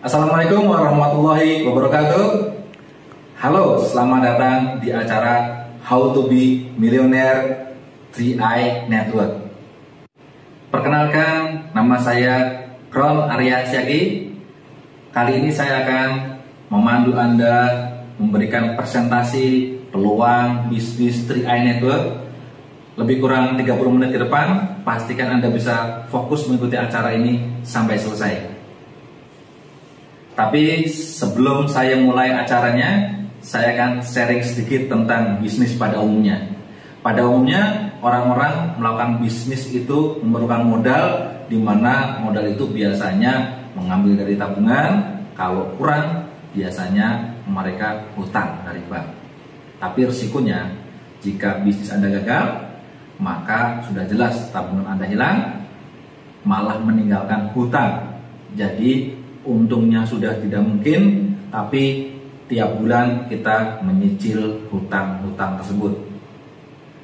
Assalamualaikum warahmatullahi wabarakatuh. Halo, selamat datang di acara How to be Millionaire 3i Network. Perkenalkan, nama saya Ron Arya Syagi. Kali ini saya akan memandu Anda memberikan presentasi peluang bisnis 3i Network. Lebih kurang 30 menit ke depan. Pastikan Anda bisa fokus mengikuti acara ini sampai selesai. Tapi sebelum saya mulai acaranya, saya akan sharing sedikit tentang bisnis pada umumnya. Pada umumnya, orang-orang melakukan bisnis itu memerlukan modal, di mana modal itu biasanya mengambil dari tabungan. Kalau kurang, biasanya mereka hutang dari bank. Tapi risikonya, jika bisnis Anda gagal, maka sudah jelas tabungan Anda hilang, malah meninggalkan hutang. Jadi untungnya sudah tidak mungkin, tapi tiap bulan kita menyicil hutang-hutang tersebut.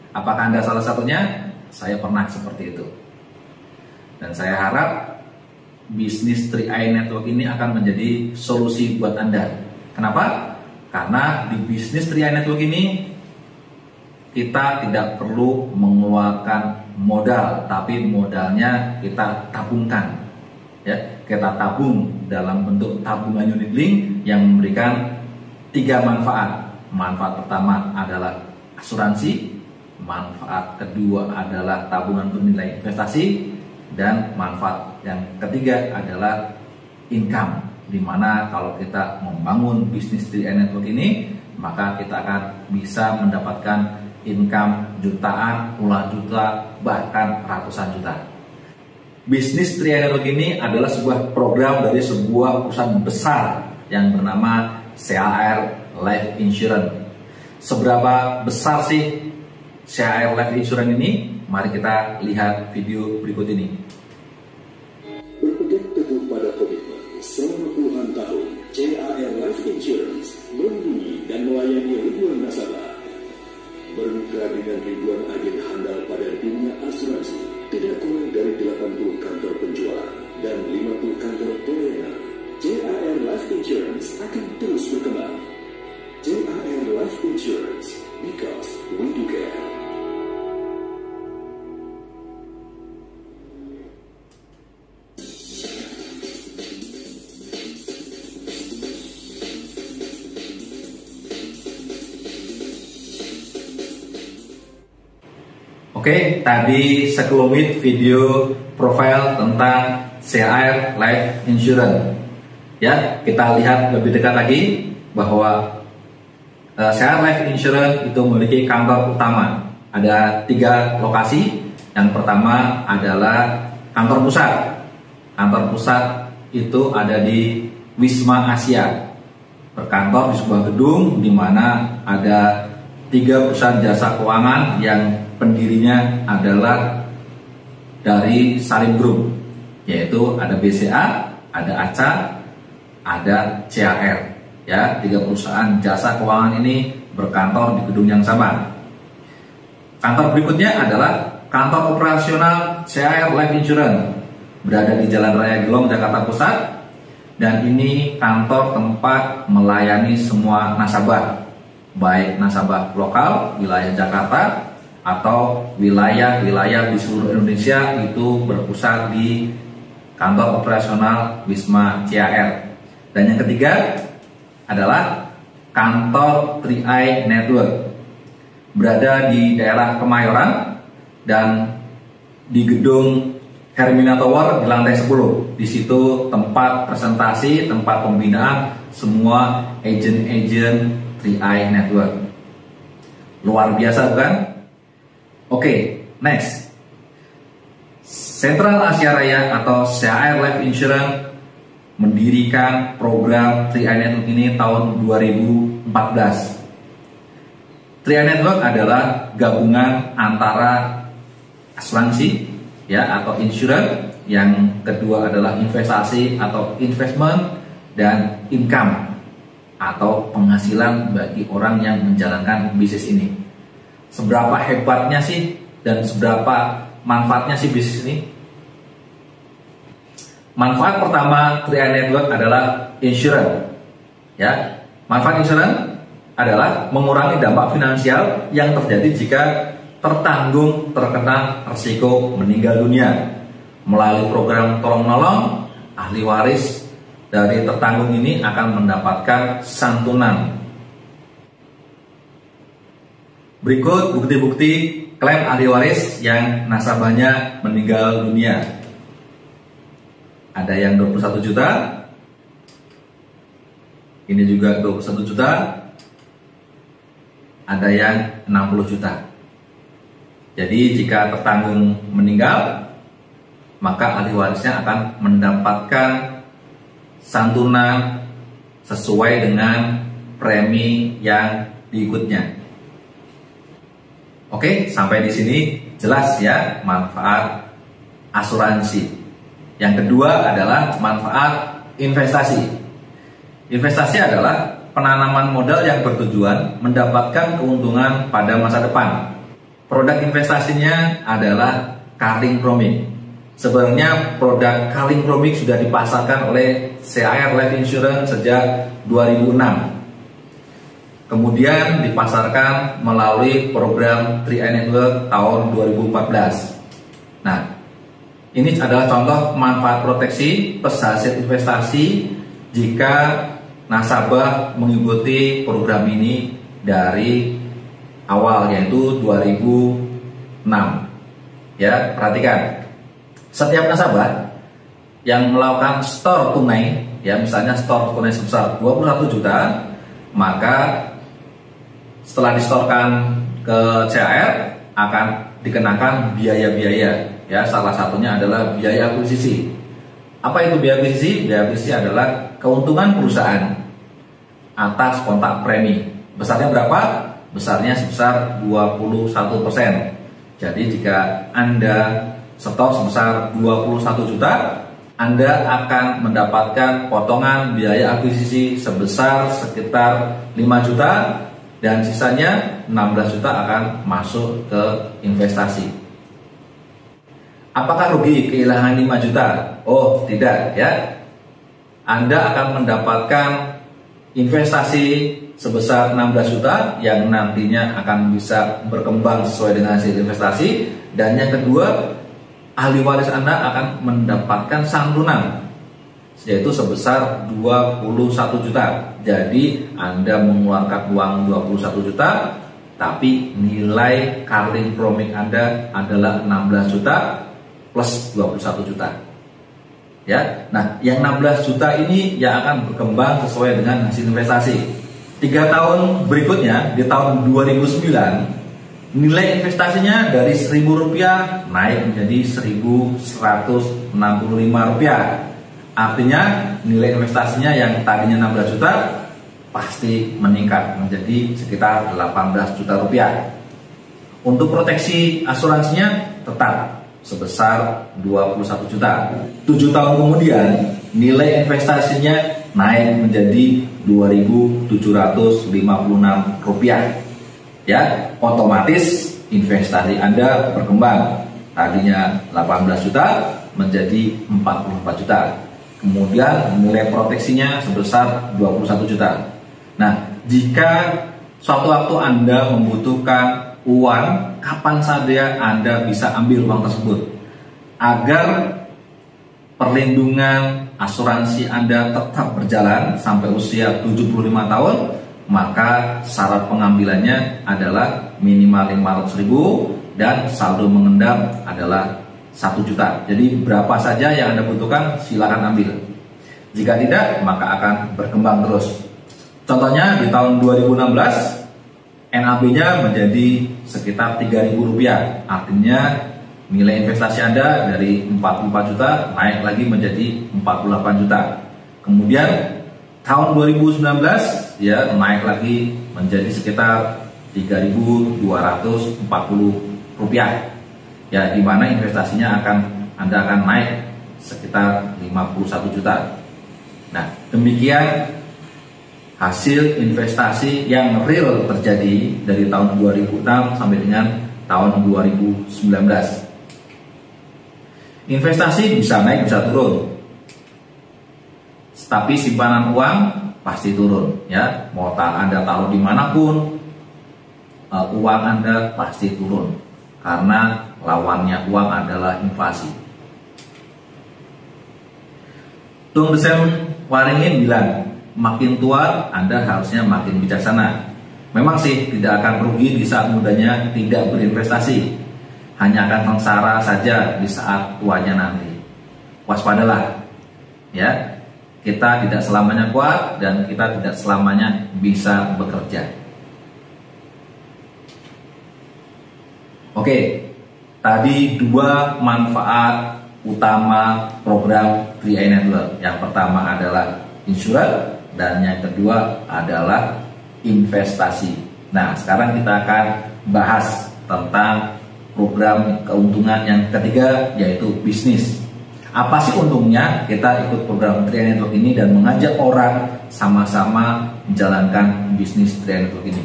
Apakah Anda salah satunya? Saya pernah seperti itu. Dan saya harap bisnis 3i Network ini akan menjadi solusi buat Anda. Kenapa? Karena di bisnis 3i Network ini kita tidak perlu mengeluarkan modal, tapi modalnya kita tabungkan. Ya, kita tabung dalam bentuk tabungan unit link yang memberikan 3 manfaat. Manfaat pertama adalah asuransi, manfaat kedua adalah tabungan bernilai investasi, dan manfaat yang ketiga adalah income, dimana kalau kita membangun bisnis 3i Network ini, maka kita akan bisa mendapatkan income jutaan, puluhan juta, bahkan ratusan juta. Bisnis 3i Network ini adalah sebuah program dari sebuah perusahaan besar yang bernama CAR Life Insurance. Seberapa besar sih CAR Life Insurance ini? Mari kita lihat video berikut ini. Berpegang teguh pada komitmen selama puluhan tahun, CAR Life Insurance melindungi dan melayani ribuan nasabah. Bermitra dengan ribuan agen handal pada dunia asuransi, tidak kurang dari 80 kantor penjualan dan 50 kantor pelayanan. CAR Life Insurance akan terus berkembang. CAR Life Insurance, because we do care. Oke, tadi sekelumit video profil tentang CAR Life Insurance. Ya, kita lihat lebih dekat lagi bahwa CAR Life Insurance itu memiliki kantor utama. Ada 3 lokasi. Yang pertama adalah kantor pusat. Kantor pusat itu ada di Wisma Asia. Berkantor di sebuah gedung di mana ada 3 perusahaan jasa keuangan yang pendirinya adalah dari Salim Group, yaitu ada BCA, ada ACA, ada CAR. Ya, 3 perusahaan jasa keuangan ini berkantor di gedung yang sama. Kantor berikutnya adalah kantor operasional CAR Life Insurance, berada di Jalan Raya Gelong, Jakarta Pusat, dan ini kantor tempat melayani semua nasabah, baik nasabah lokal wilayah Jakarta atau wilayah-wilayah di seluruh Indonesia itu berpusat di kantor operasional Wisma CAR. Dan yang ketiga adalah kantor 3i Network, berada di daerah Kemayoran dan di gedung Hermina Tower di lantai 10. Di situ tempat presentasi, tempat pembinaan semua agen-agen 3i Network. Luar biasa bukan? Oke, next. Central Asia Raya atau CAR Life Insurance mendirikan program 3i Network ini tahun 2014. 3i Network adalah gabungan antara asuransi ya atau insurance, yang kedua adalah investasi atau investment, dan income atau penghasilan bagi orang yang menjalankan bisnis ini. Seberapa hebatnya sih dan seberapa manfaatnya sih bisnis ini? Manfaat pertama 3i Network adalah insurance. Ya, manfaat insurance adalah mengurangi dampak finansial yang terjadi jika tertanggung terkena risiko meninggal dunia. Melalui program tolong-menolong, ahli waris dari tertanggung ini akan mendapatkan santunan. Berikut bukti-bukti klaim ahli waris yang nasabahnya meninggal dunia. Ada yang 21 juta, ini juga 21 juta, ada yang 60 juta. Jadi jika tertanggung meninggal, maka ahli warisnya akan mendapatkan santunan sesuai dengan premi yang diikutnya. Oke, sampai di sini jelas ya manfaat asuransi. Yang kedua adalah manfaat investasi. Investasi adalah penanaman modal yang bertujuan mendapatkan keuntungan pada masa depan. Produk investasinya adalah Carling Promic. Sebenarnya produk Carling Promic sudah dipasarkan oleh CAR Life Insurance sejak 2006. Kemudian dipasarkan melalui program 3i Network tahun 2014. Nah, ini adalah contoh manfaat proteksi pesawat investasi jika nasabah mengikuti program ini dari awal, yaitu 2006. Ya, perhatikan. Setiap nasabah yang melakukan store tunai, ya misalnya store tunai sebesar 21 juta, maka setelah distorkan ke CAR akan dikenakan biaya-biaya. Ya, salah satunya adalah biaya akuisisi. Apa itu biaya akuisisi? Biaya akuisisi adalah keuntungan perusahaan atas kontak premi. Besarnya berapa? Besarnya sebesar 21%. Jadi jika Anda setor sebesar 21 juta, Anda akan mendapatkan potongan biaya akuisisi sebesar sekitar 5 juta dan sisanya 16 juta akan masuk ke investasi. Apakah rugi kehilangan 5 juta? Oh, tidak ya. Anda akan mendapatkan investasi sebesar 16 juta yang nantinya akan bisa berkembang sesuai dengan hasil investasi. Dan yang kedua, ahli waris Anda akan mendapatkan santunan, yaitu sebesar 21 juta. Jadi Anda mengeluarkan uang 21 juta, tapi nilai Carling Promic Anda adalah 16 juta plus 21 juta. Ya, nah yang 16 juta ini yang akan berkembang sesuai dengan hasil investasi. 3 tahun berikutnya, di tahun 2009, nilai investasinya dari Rp1.000 naik menjadi Rp1.165. Artinya nilai investasinya yang tadinya 16 juta pasti meningkat menjadi sekitar 18 juta rupiah. Untuk proteksi asuransinya tetap sebesar 21 juta. 7 tahun kemudian nilai investasinya naik menjadi Rp2.756. Ya, otomatis investasi Anda berkembang. Tadinya 18 juta menjadi 44 juta. Kemudian nilai proteksinya sebesar 21 juta. Nah, jika suatu waktu Anda membutuhkan uang, kapan saja Anda bisa ambil uang tersebut. Agar perlindungan asuransi Anda tetap berjalan sampai usia 75 tahun, maka syarat pengambilannya adalah minimal 500.000 dan saldo mengendam adalah 1 juta. Jadi berapa saja yang Anda butuhkan silakan ambil. Jika tidak, maka akan berkembang terus. Contohnya di tahun 2016 NAB-nya menjadi sekitar Rp3.000. Artinya nilai investasi Anda dari 44 juta naik lagi menjadi 48 juta. Kemudian tahun 2019 ya naik lagi menjadi sekitar Rp3.240. Ya, di mana investasinya Anda akan naik sekitar 51 juta. Nah, demikian hasil investasi yang real terjadi dari tahun 2006 sampai dengan tahun 2019. Investasi bisa naik bisa turun, Tapi simpanan uang pasti turun, ya. Mau Anda taruh dimanapun, uang Anda pasti turun, karena lawannya uang adalah inflasi. Tung Desem Waringin bilang, makin tua Anda harusnya makin bijaksana. Memang sih tidak akan rugi di saat mudanya tidak berinvestasi, hanya akan sengsara saja di saat tuanya nanti. Waspadalah, ya. Kita tidak selamanya kuat dan kita tidak selamanya bisa bekerja. Oke, tadi dua manfaat utama program 3i Network. Yang pertama adalah insurance dan yang kedua adalah investasi. Nah, sekarang kita akan bahas tentang program keuntungan yang ketiga, yaitu bisnis. Apa sih untungnya kita ikut program 3i Network ini dan mengajak orang sama-sama menjalankan bisnis 3i Network ini?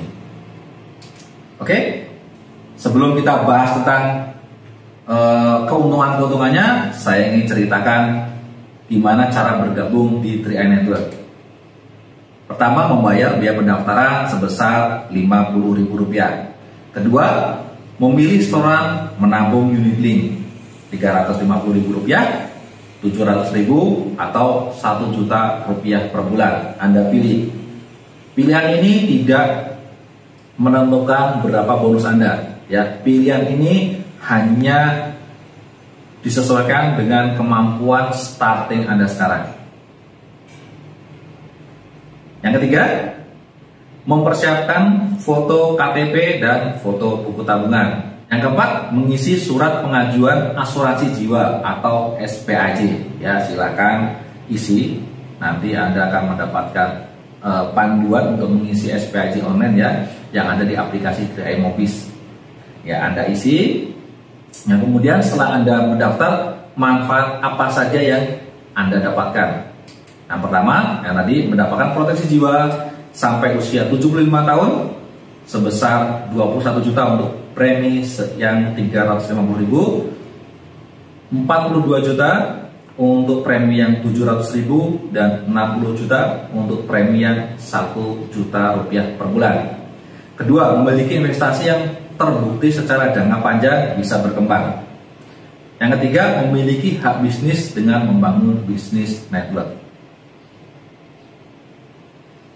Oke, sebelum kita bahas tentang keuntungan-keuntungannya, saya ingin ceritakan gimana cara bergabung di 3i Network. Pertama, membayar biaya pendaftaran sebesar Rp50.000. Kedua, memilih setoran menabung unit link Rp350.000, Rp700.000 atau Rp1.000.000 per bulan. Anda pilih. Pilihan ini tidak menentukan berapa bonus Anda, ya. Pilihan ini hanya disesuaikan dengan kemampuan starting Anda sekarang. Yang ketiga, mempersiapkan foto KTP dan foto buku tabungan. Yang keempat, mengisi surat pengajuan asuransi jiwa atau SPAJ. Ya, silakan isi. Nanti Anda akan mendapatkan panduan untuk mengisi SPAJ online, ya, yang ada di aplikasi 3i Mobis. Ya, Anda isi. Yang kemudian setelah Anda mendaftar, manfaat apa saja yang Anda dapatkan? Yang pertama, yang tadi mendapatkan proteksi jiwa sampai usia 75 tahun sebesar 21 juta untuk premi yang 350.000, 42 juta untuk premi yang 700.000 dan 60 juta untuk premi yang 1 juta rupiah per bulan. Kedua, memiliki investasi yang terbukti secara jangka panjang bisa berkembang. Yang ketiga, memiliki hak bisnis dengan membangun bisnis network.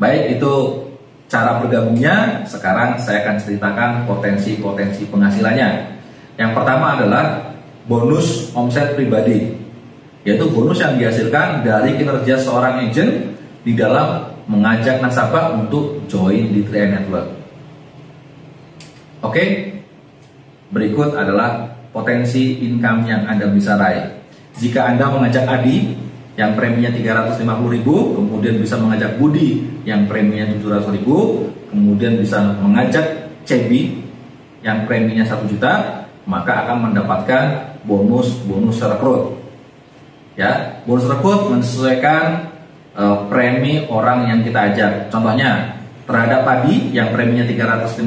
Baik, itu cara bergabungnya. Sekarang saya akan ceritakan potensi-potensi penghasilannya. Yang pertama adalah bonus omset pribadi, yaitu bonus yang dihasilkan dari kinerja seorang agent di dalam mengajak nasabah untuk join di 3i Network. Oke, berikut adalah potensi income yang Anda bisa raih. Jika Anda mengajak Adi yang preminya 350.000, kemudian bisa mengajak Budi yang preminya 700.000, kemudian bisa mengajak Cebi yang preminya 1 juta, maka akan mendapatkan bonus rekrut. Ya, bonus rekrut menyesuaikan premi orang yang kita ajak. Contohnya, terhadap Adi yang preminya 350.000,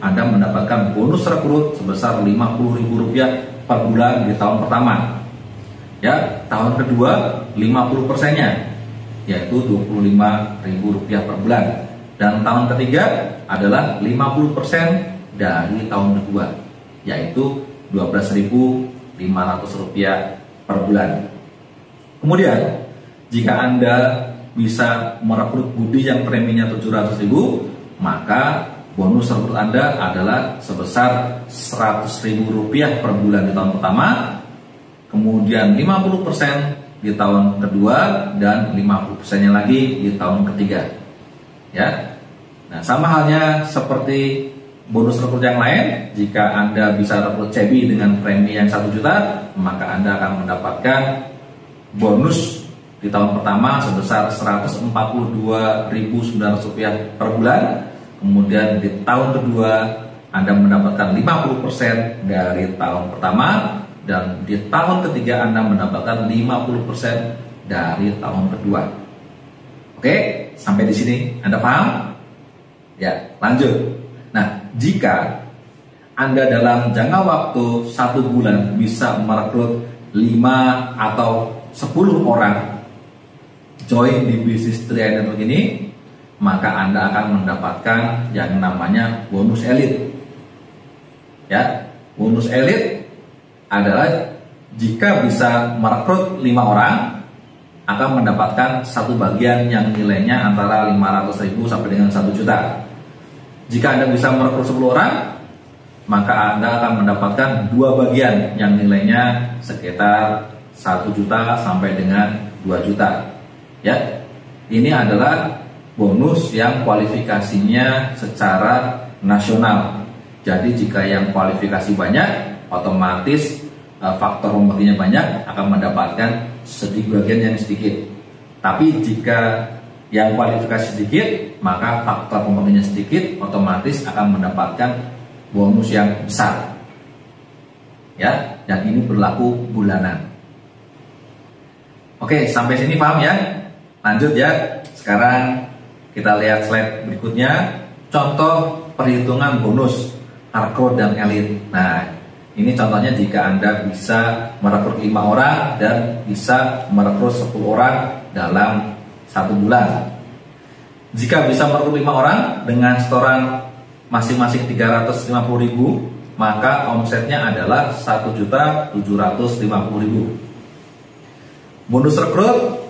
Anda mendapatkan bonus rekrut sebesar Rp50.000 per bulan di tahun pertama. Ya, tahun kedua 50%-nya, yaitu Rp25.000 per bulan. Dan tahun ketiga adalah 50% dari tahun kedua, yaitu Rp12.500 per bulan. Kemudian, jika Anda bisa merekrut Budi yang preminya 700.000, maka bonus rekrut Anda adalah sebesar Rp100.000 per bulan di tahun pertama, kemudian 50% di tahun kedua, dan 50%-nya lagi di tahun ketiga. Ya. Nah, sama halnya seperti bonus rekrut yang lain, jika Anda bisa rekrut Cebi dengan premi yang 1 juta, maka Anda akan mendapatkan bonus di tahun pertama sebesar Rp142.900 per bulan. Kemudian di tahun kedua Anda mendapatkan 50% dari tahun pertama, dan di tahun ketiga Anda mendapatkan 50% dari tahun kedua. Oke, sampai di sini Anda paham? Ya, lanjut. Nah, jika Anda dalam jangka waktu 1 bulan bisa merekrut 5 atau 10 orang join di bisnis Tri Network ini, maka Anda akan mendapatkan yang namanya bonus elit. Ya, bonus elit adalah jika bisa merekrut 5 orang akan mendapatkan satu bagian yang nilainya antara 500.000 sampai dengan 1 juta. Jika Anda bisa merekrut 10 orang, maka Anda akan mendapatkan 2 bagian yang nilainya sekitar 1 juta sampai dengan 2 juta. Ya, ini adalah bonus yang kualifikasinya secara nasional. Jadi jika yang kualifikasi banyak, otomatis faktor pembaginya banyak akan mendapatkan sedikit bagian yang sedikit. Tapi jika yang kualifikasi sedikit, maka faktor pembaginya sedikit, otomatis akan mendapatkan bonus yang besar. Ya, dan ini berlaku bulanan. Oke, sampai sini paham ya? Lanjut ya. Sekarang kita lihat slide berikutnya, contoh perhitungan bonus rekrut dan elit. Nah, ini contohnya jika Anda bisa merekrut 5 orang dan bisa merekrut 10 orang dalam 1 bulan. Jika bisa merekrut 5 orang dengan setoran masing-masing 350.000, maka omsetnya adalah 1.750.000. Bonus rekrut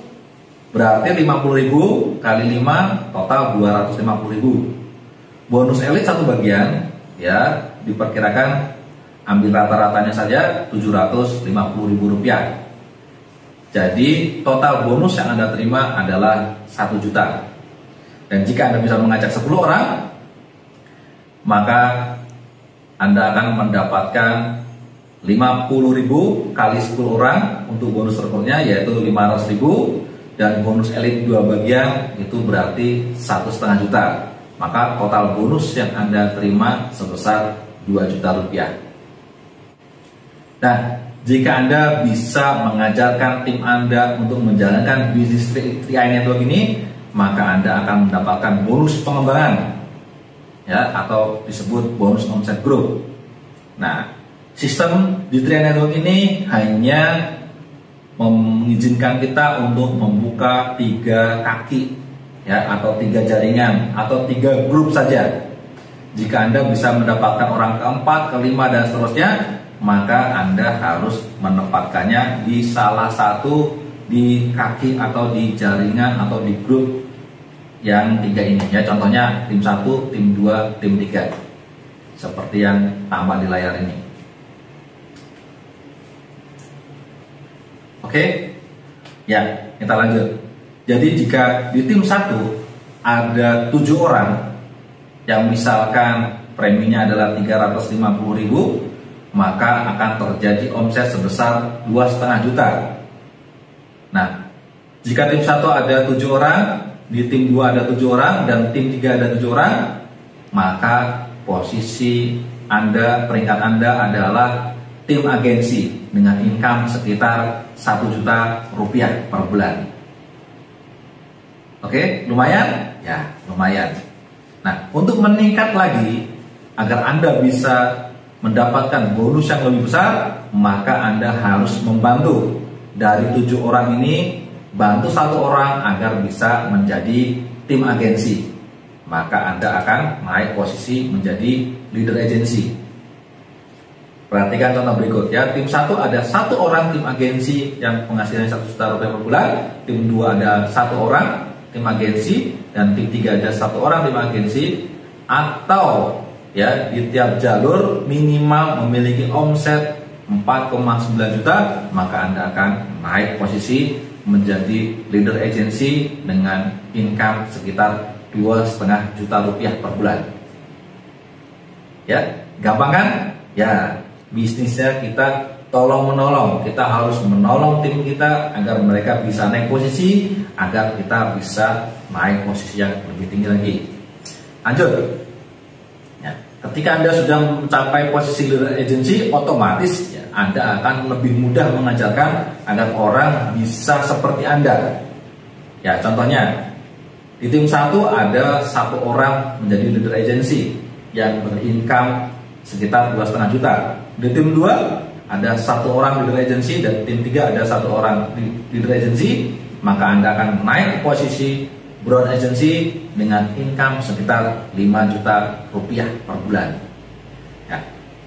berarti 50.000 kali 5 total 250.000. Bonus elit 1 bagian ya diperkirakan ambil rata-ratanya saja Rp750.000. Jadi total bonus yang Anda terima adalah 1 juta. Dan jika Anda bisa mengajak 10 orang, maka Anda akan mendapatkan 50.000 kali 10 orang untuk bonus rekrutnya, yaitu 500.000. Dan bonus elit 2 bagian itu berarti 1,5 juta. Maka total bonus yang Anda terima sebesar 2 juta rupiah. Nah, jika Anda bisa mengajarkan tim Anda untuk menjalankan bisnis Tri Network ini, maka Anda akan mendapatkan bonus pengembangan, ya, atau disebut bonus omset group. Nah, sistem di Tri Network ini hanya mengizinkan kita untuk membuka 3 kaki, ya, atau 3 jaringan, atau 3 grup saja. Jika Anda bisa mendapatkan orang keempat, kelima, dan seterusnya, maka Anda harus menempatkannya di salah satu di kaki atau di jaringan atau di grup yang 3 ini. Ya, contohnya tim 1, tim 2, tim 3. Seperti yang tampak di layar ini. Oke, ya, kita lanjut. Jadi jika di tim 1 ada 7 orang yang misalkan preminya adalah 350.000, maka akan terjadi omset sebesar 2,5 juta. Nah, jika tim 1 ada 7 orang, di tim 2 ada 7 orang, dan tim 3 ada 7 orang, maka posisi Anda, peringkat Anda adalah tim agensi dengan income sekitar 1 juta rupiah per bulan. Oke, lumayan? Ya, lumayan. Nah, untuk meningkat lagi agar Anda bisa mendapatkan bonus yang lebih besar, maka Anda harus membantu dari 7 orang ini, bantu 1 orang agar bisa menjadi tim agensi. Maka Anda akan naik posisi menjadi leader agency. Perhatikan contoh berikut ya. Tim 1 ada 1 orang tim agensi yang penghasilannya 1 juta rupiah per bulan. Tim 2 ada 1 orang tim agensi, dan tim 3 ada 1 orang tim agensi. Atau ya, di tiap jalur minimal memiliki omset 4,9 juta, maka Anda akan naik posisi menjadi leader agency dengan income sekitar 2,5 juta rupiah per bulan. Ya, gampang kan? Ya, bisnisnya kita tolong menolong. Kita harus menolong tim kita agar mereka bisa naik posisi, agar kita bisa naik posisi yang lebih tinggi lagi. Lanjut. Ya, ketika Anda sudah mencapai posisi leader agency, otomatis ya, Anda akan lebih mudah mengajarkan agar orang bisa seperti Anda. Ya, contohnya di tim 1 ada 1 orang menjadi leader agency yang berincome sekitar 2,5 juta. Di tim 2 ada 1 orang leader agency, dan tim 3 ada 1 orang leader agency maka Anda akan naik ke posisi brown agency dengan income sekitar 5 juta rupiah per bulan. Ya.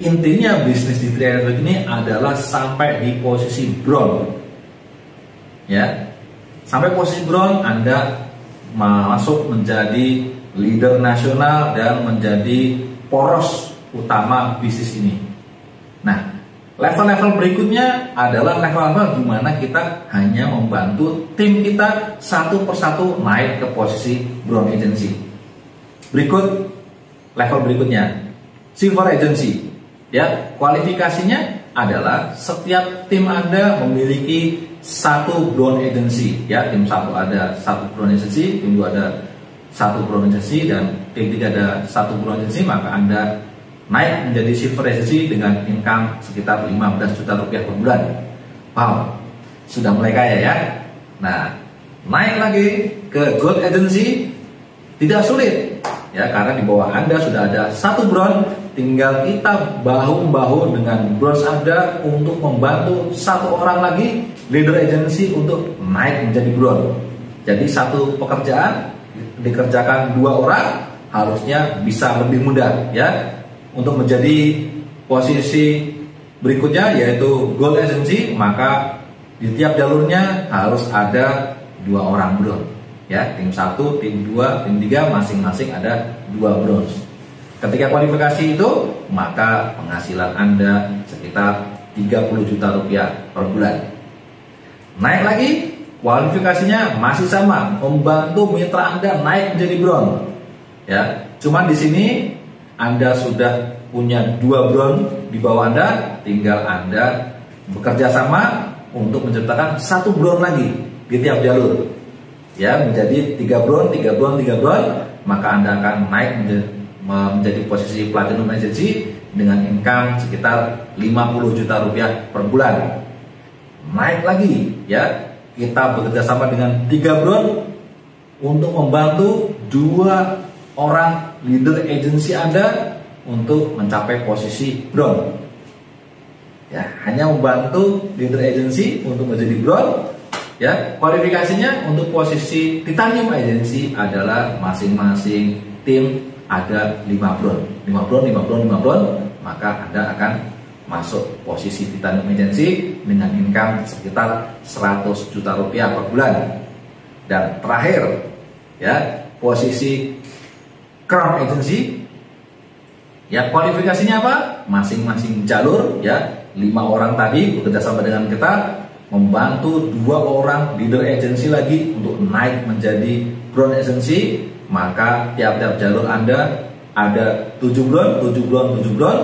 Intinya bisnis di Tri Network ini adalah sampai di posisi brown. Ya. Sampai posisi brown Anda masuk menjadi leader nasional dan menjadi poros utama bisnis ini. Nah, level-level berikutnya adalah level-level di mana kita hanya membantu tim kita satu persatu naik ke posisi brown agency. Berikut level berikutnya, silver agency. Ya, kualifikasinya adalah setiap tim Anda memiliki satu brown agency. Ya, tim satu ada satu brown agency, tim dua ada satu brown agency, dan tim tiga ada satu brown agency, maka Anda naik menjadi silver agency dengan income sekitar 15 juta rupiah per bulan. Wow, sudah mulai kaya ya. Nah, naik lagi ke gold agency tidak sulit ya, karena di bawah Anda sudah ada satu brown, tinggal kita bahu-bahu dengan bronze Anda untuk membantu satu orang lagi leader agency untuk naik menjadi brown. Jadi satu pekerjaan dikerjakan 2 orang harusnya bisa lebih mudah ya. Untuk menjadi posisi berikutnya yaitu gold agency, maka di tiap jalurnya harus ada 2 orang brown ya, tim 1, tim 2, tim 3 masing-masing ada 2 bronze. Ketika kualifikasi itu, maka penghasilan Anda sekitar 30 juta rupiah per bulan. Naik lagi, kualifikasinya masih sama, membantu mitra Anda naik menjadi brown ya. Cuman di sini Anda sudah punya 2 brown di bawah Anda, tinggal Anda bekerja sama untuk menciptakan 1 brown lagi di tiap jalur. Ya, menjadi 3 brown, 3 brown, 3 brown, maka Anda akan naik menjadi posisi platinum agency dengan income sekitar 50 juta rupiah per bulan. Naik lagi ya, kita bekerja sama dengan 3 brown untuk membantu 2 orang leader agency Anda untuk mencapai posisi brown. Ya, hanya membantu leader agency untuk menjadi brown. Ya, kualifikasinya untuk posisi titanium agency adalah masing-masing tim ada 5 brown. 5 brown, 5 brown, 5 brown, maka Anda akan masuk posisi titanium agency dengan income sekitar 100 juta rupiah per bulan. Dan terakhir, ya, posisi crown agency, ya, kualifikasinya apa? Masing-masing jalur, ya, 5 orang tadi bekerja sama dengan kita membantu 2 orang leader agency lagi untuk naik menjadi brown agency, maka tiap-tiap jalur Anda ada 7 brown, 7 brown, 7 brown,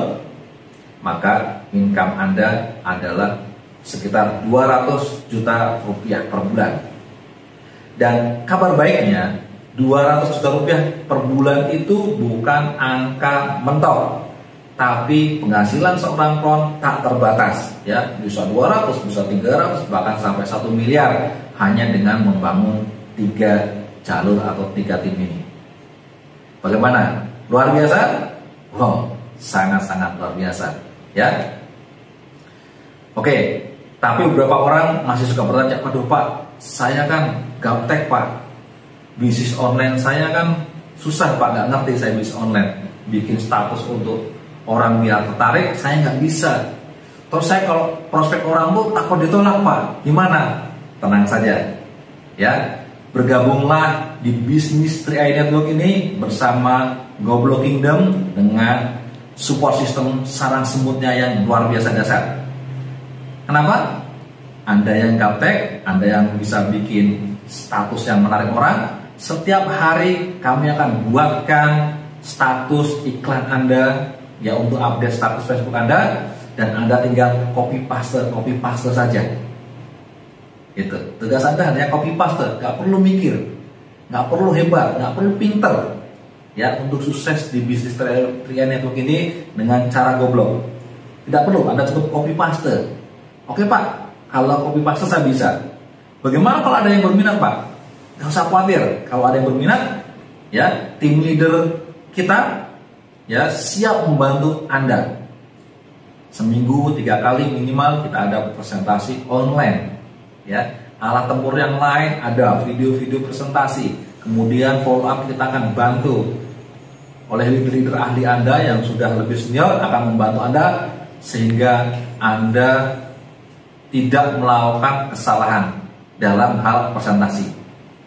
maka income Anda adalah sekitar 200 juta rupiah per bulan. Dan kabar baiknya, 200 juta rupiah per bulan itu bukan angka mentok, tapi penghasilan seorang PRON tak terbatas ya, bisa 200, bisa 300, bahkan sampai 1 miliar hanya dengan membangun 3 jalur atau 3 tim ini. Bagaimana? Luar biasa? Wow, sangat-sangat luar biasa ya. Oke, tapi beberapa orang masih suka bertanya, "Waduh Pak, saya kan gaptek Pak, bisnis online saya kan susah Pak, nggak ngerti saya bisnis online, bikin status untuk orang biar tertarik, saya nggak bisa. Terus saya kalau prospek orang tuh takut ditolak Pak, gimana?" Tenang saja ya, bergabunglah di bisnis 3i Network ini bersama Goblo Kingdom dengan support system sarang semutnya yang luar biasa dasar. Kenapa? Anda yang gaptek, Anda yang bisa bikin status yang menarik orang, setiap hari kami akan buatkan status iklan Anda ya, untuk update status Facebook Anda, dan Anda tinggal copy paste saja. Itu tugas Anda, hanya copy paste, nggak perlu mikir, nggak perlu hebat, nggak perlu pinter ya untuk sukses di bisnis 3i Network ini dengan cara goblok. Tidak perlu, Anda cukup copy paste. Oke Pak, kalau copy paste saya bisa. Bagaimana kalau ada yang berminat Pak? Nggak usah khawatir, kalau ada yang berminat ya, tim leader kita ya siap membantu Anda. Seminggu 3 kali minimal kita ada presentasi online ya. alat tempur yang lain ada, video-video presentasi, kemudian follow up kita akan bantu oleh leader-leader ahli Anda yang sudah lebih senior akan membantu Anda sehingga Anda tidak melakukan kesalahan dalam hal presentasi.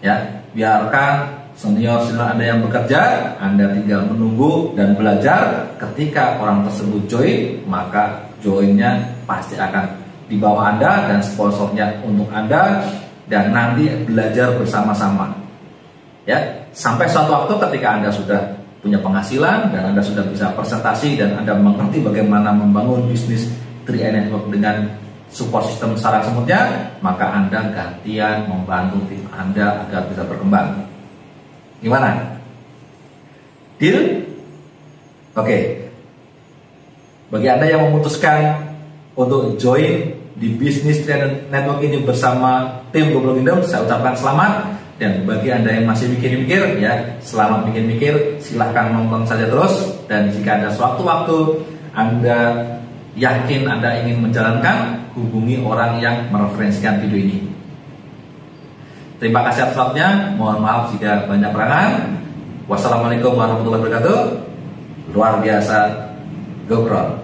Ya, biarkan senior-senior Anda yang bekerja, Anda tinggal menunggu dan belajar. Ketika orang tersebut join, maka joinnya pasti akan di bawah Anda dan sponsornya untuk Anda, dan nanti belajar bersama-sama. Ya, sampai suatu waktu ketika Anda sudah punya penghasilan dan Anda sudah bisa presentasi dan Anda mengerti bagaimana membangun bisnis 3i Network dengan support system sarang semutnya, maka Anda gantian membantu tim Anda agar bisa berkembang. Gimana? Deal? Oke. Bagi Anda yang memutuskan untuk join di bisnis 3i Network ini bersama tim Global Kingdom, saya ucapkan selamat. Dan bagi Anda yang masih mikir-mikir, ya selamat mikir-mikir, silahkan nonton saja terus. Dan jika ada suatu-waktu Anda yakin Anda ingin menjalankan, hubungi orang yang mereferensikan video ini. Terima kasih atas waktunya, mohon maaf jika banyak perangan. Wassalamualaikum warahmatullahi wabarakatuh. Luar biasa, GoPro.